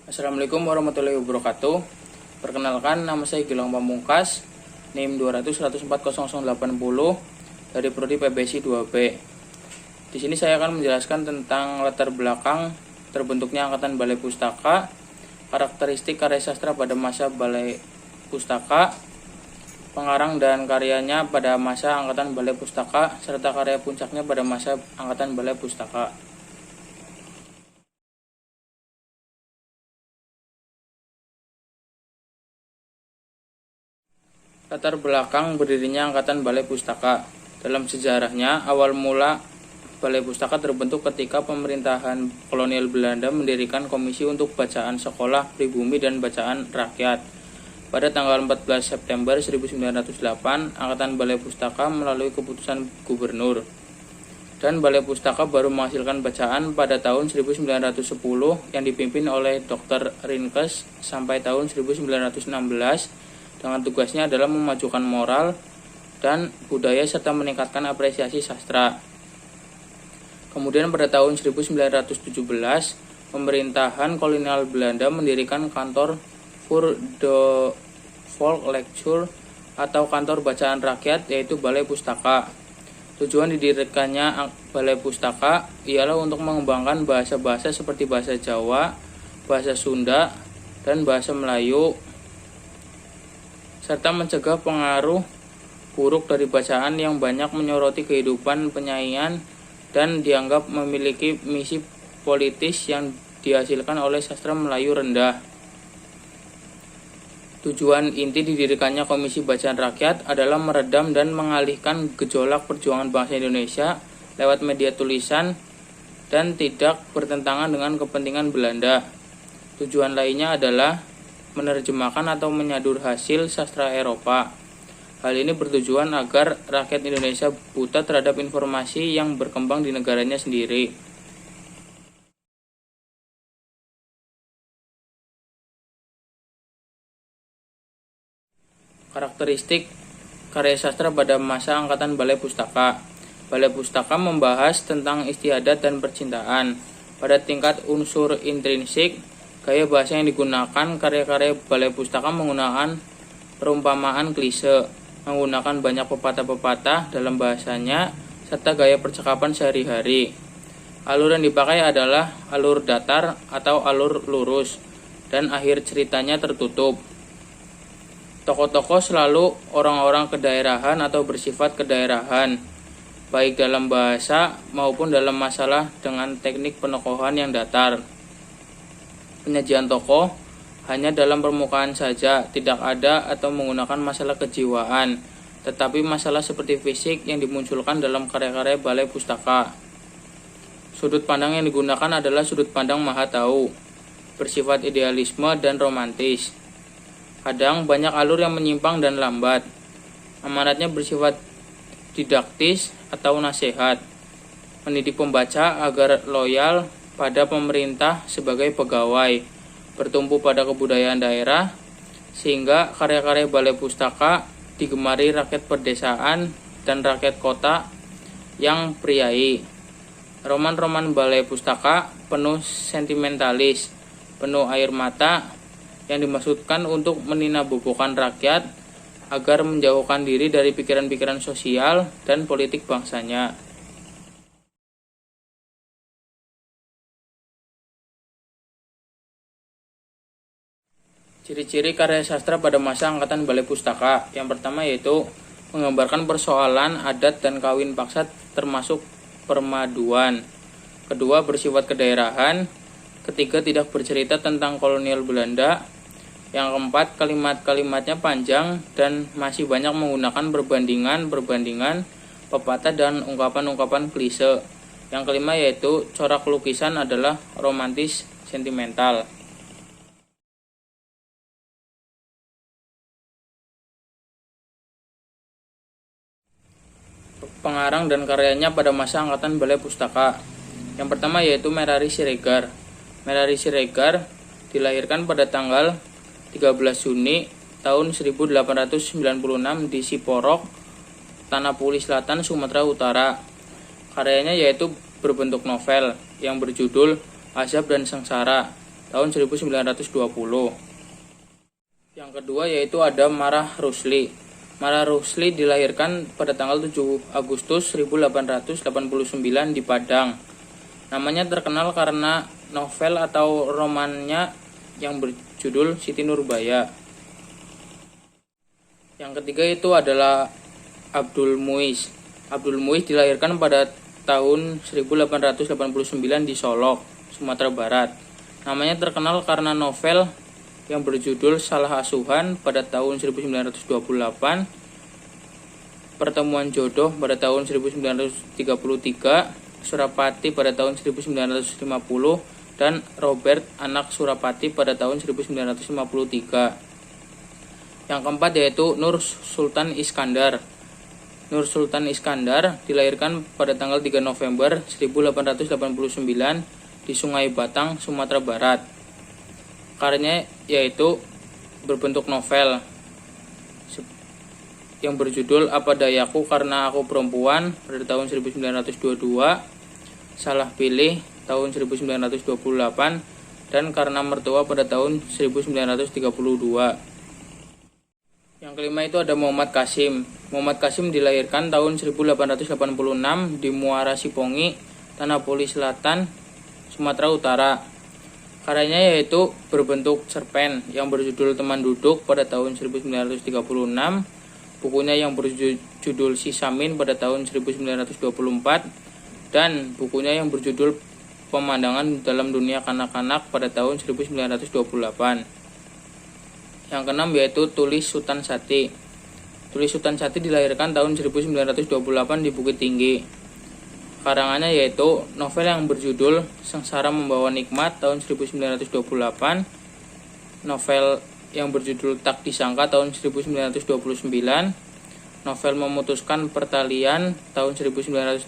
Assalamualaikum warahmatullahi wabarakatuh. Perkenalkan, nama saya Gilang Pamungkas, NIM 200140080 dari Prodi PBSI 2B. Di sini saya akan menjelaskan tentang latar belakang terbentuknya Angkatan Balai Pustaka, karakteristik karya sastra pada masa Balai Pustaka, pengarang dan karyanya pada masa Angkatan Balai Pustaka, serta karya puncaknya pada masa Angkatan Balai Pustaka. Latar belakang berdirinya Angkatan Balai Pustaka. Dalam sejarahnya, awal mula Balai Pustaka terbentuk ketika pemerintahan kolonial Belanda mendirikan komisi untuk bacaan sekolah pribumi dan bacaan rakyat. Pada tanggal 14 September 1908, Angkatan Balai Pustaka melalui keputusan gubernur. Dan Balai Pustaka baru menghasilkan bacaan pada tahun 1910 yang dipimpin oleh Dr. Rinkes sampai tahun 1916. Dengan tugasnya adalah memajukan moral dan budaya serta meningkatkan apresiasi sastra. Kemudian pada tahun 1917, pemerintahan kolonial Belanda mendirikan kantor Voor de Volkslectuur atau kantor bacaan rakyat, yaitu Balai Pustaka. Tujuan didirikannya Balai Pustaka ialah untuk mengembangkan bahasa-bahasa seperti bahasa Jawa, bahasa Sunda, dan bahasa Melayu, serta mencegah pengaruh buruk dari bacaan yang banyak menyoroti kehidupan penyaingan dan dianggap memiliki misi politis yang dihasilkan oleh sastra Melayu rendah. Tujuan inti didirikannya Komisi Bacaan Rakyat adalah meredam dan mengalihkan gejolak perjuangan bangsa Indonesia lewat media tulisan dan tidak bertentangan dengan kepentingan Belanda. Tujuan lainnya adalah menerjemahkan atau menyadur hasil sastra Eropa. Hal ini bertujuan agar rakyat Indonesia buta terhadap informasi yang berkembang di negaranya sendiri. Karakteristik karya sastra pada masa Angkatan Balai Pustaka. Balai Pustaka membahas tentang istiadat dan percintaan. Pada tingkat unsur intrinsik, gaya bahasa yang digunakan karya-karya Balai Pustaka menggunakan perumpamaan klise, menggunakan banyak pepatah-pepatah dalam bahasanya, serta gaya percakapan sehari-hari. Alur yang dipakai adalah alur datar atau alur lurus, dan akhir ceritanya tertutup. Tokoh-tokoh selalu orang-orang kedaerahan atau bersifat kedaerahan, baik dalam bahasa maupun dalam masalah dengan teknik penokohan yang datar. Penyajian tokoh hanya dalam permukaan saja, tidak ada atau menggunakan masalah kejiwaan, tetapi masalah seperti fisik yang dimunculkan dalam karya-karya Balai Pustaka. Sudut pandang yang digunakan adalah sudut pandang maha tahu, bersifat idealisme dan romantis. Kadang banyak alur yang menyimpang dan lambat. Amanatnya bersifat didaktis atau nasihat, mendidik pembaca agar loyal pada pemerintah sebagai pegawai, bertumpu pada kebudayaan daerah, sehingga karya-karya Balai Pustaka digemari rakyat pedesaan dan rakyat kota yang priai. Roman-roman Balai Pustaka penuh sentimentalis, penuh air mata, yang dimaksudkan untuk meninabobokan rakyat agar menjauhkan diri dari pikiran-pikiran sosial dan politik bangsanya. Ciri-ciri karya sastra pada masa Angkatan Balai Pustaka. Yang pertama yaitu menggambarkan persoalan adat dan kawin paksa termasuk permaduan. Kedua, bersifat kedaerahan. Ketiga, tidak bercerita tentang kolonial Belanda. Yang keempat, kalimat-kalimatnya panjang dan masih banyak menggunakan perbandingan, pepatah dan ungkapan-ungkapan klise. Yang kelima yaitu corak lukisan adalah romantis sentimental. Pengarang dan karyanya pada masa Angkatan Balai Pustaka. Yang pertama yaitu Merari Siregar. Merari Siregar dilahirkan pada tanggal 13 Juni tahun 1896 di Siporok, Tanah Puli Selatan, Sumatera Utara. Karyanya yaitu berbentuk novel yang berjudul Azab dan Sengsara. tahun 1920. Yang kedua yaitu ada Marah Rusli. Marah Rusli dilahirkan pada tanggal 7 Agustus 1889 di Padang. Namanya terkenal karena novel atau romannya yang berjudul Siti Nurbaya. Yang ketiga itu adalah Abdul Muiz. Abdul Muiz dilahirkan pada tahun 1889 di Solok, Sumatera Barat. Namanya terkenal karena novel yang berjudul Salah Asuhan pada tahun 1928, Pertemuan Jodoh pada tahun 1933, Surapati pada tahun 1950, dan Robert Anak Surapati pada tahun 1953. Yang keempat yaitu Nur Sultan Iskandar. Nur Sultan Iskandar dilahirkan pada tanggal 3 November 1889 di Sungai Batang, Sumatera Barat. Karyanya yaitu berbentuk novel yang berjudul Apa Dayaku Karena Aku Perempuan pada tahun 1922, Salah Pilih tahun 1928, dan Karena Mertua pada tahun 1932. Yang kelima itu ada Muhammad Kasim. Muhammad Kasim dilahirkan tahun 1886 di Muara Sipongi, Tanah Poli Selatan, Sumatera Utara. Karyanya yaitu berbentuk cerpen yang berjudul Teman Duduk pada tahun 1936, bukunya yang berjudul Si Samin pada tahun 1924, dan bukunya yang berjudul Pemandangan dalam Dunia Kanak-kanak pada tahun 1928. Yang keenam yaitu Tulis Sutan Sati. Tulis Sutan Sati dilahirkan tahun 1928 di Bukit Tinggi. Karangannya yaitu novel yang berjudul Sengsara Membawa Nikmat tahun 1928, novel yang berjudul Tak Disangka tahun 1929, novel Memutuskan Pertalian tahun 1932,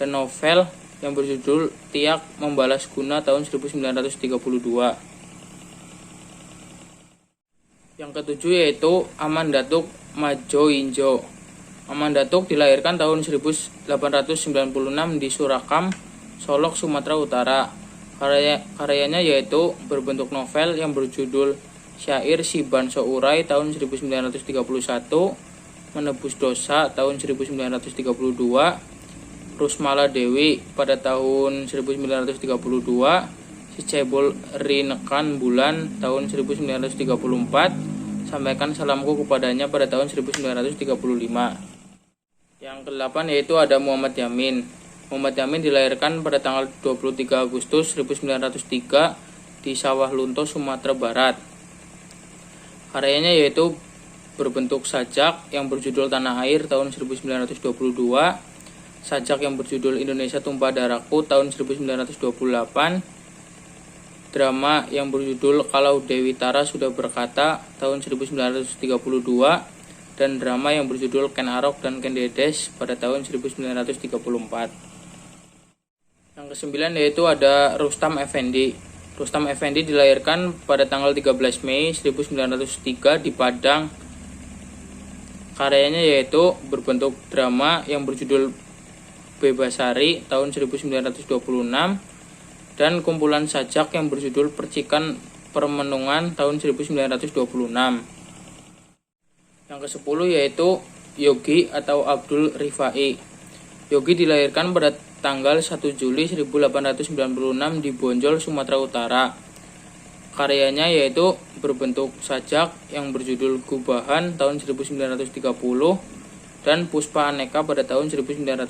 dan novel yang berjudul Tiak Membalas Guna tahun 1932. Yang ketujuh yaitu Aman Datuk Madjo Injo. Aman Datuk dilahirkan tahun 1896 di Surakam, Solok, Sumatera Utara. Karyanya yaitu berbentuk novel yang berjudul Syair Siban Sourai tahun 1931, Menebus Dosa tahun 1932, Rusmala Dewi pada tahun 1932, Si Cebol Rinekan Bulan tahun 1934, Sampaikan Salamku Kepadanya pada tahun 1935. Yang ke-8 yaitu ada Muhammad Yamin. Muhammad Yamin dilahirkan pada tanggal 23 Agustus 1903 di Sawah Lunto, Sumatera Barat. Karyanya yaitu berbentuk sajak yang berjudul Tanah Air tahun 1922, sajak yang berjudul Indonesia Tumpah Darahku tahun 1928, drama yang berjudul Kalau Dewi Tara Sudah Berkata tahun 1932, dan drama yang berjudul Ken Arok dan Ken Dedes pada tahun 1934. Yang kesembilan yaitu ada Rustam Effendi. Rustam Effendi dilahirkan pada tanggal 13 Mei 1903 di Padang. Karyanya yaitu berbentuk drama yang berjudul Bebasari tahun 1926, dan kumpulan sajak yang berjudul Percikan Permenungan tahun 1926. Yang ke-10 yaitu Yogi atau Abdul Rifai. Yogi dilahirkan pada tanggal 1 Juli 1896 di Bonjol, Sumatera Utara. Karyanya yaitu berbentuk sajak yang berjudul Gubahan tahun 1930 dan Puspa Aneka pada tahun 1931.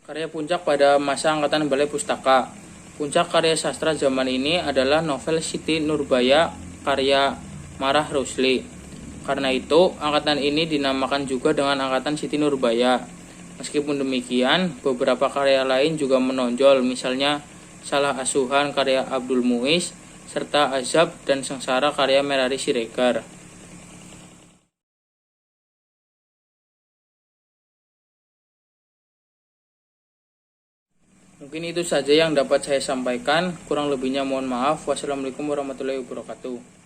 Karya puncak pada masa angkatan Balai Pustaka. Puncak karya sastra zaman ini adalah novel Siti Nurbaya karya Marah Rusli. Karena itu, angkatan ini dinamakan juga dengan angkatan Siti Nurbaya. Meskipun demikian, beberapa karya lain juga menonjol, misalnya Salah Asuhan karya Abdul Muiz, serta Azab dan Sengsara karya Merari Siregar. Mungkin itu saja yang dapat saya sampaikan. Kurang lebihnya mohon maaf. Wassalamualaikum warahmatullahi wabarakatuh.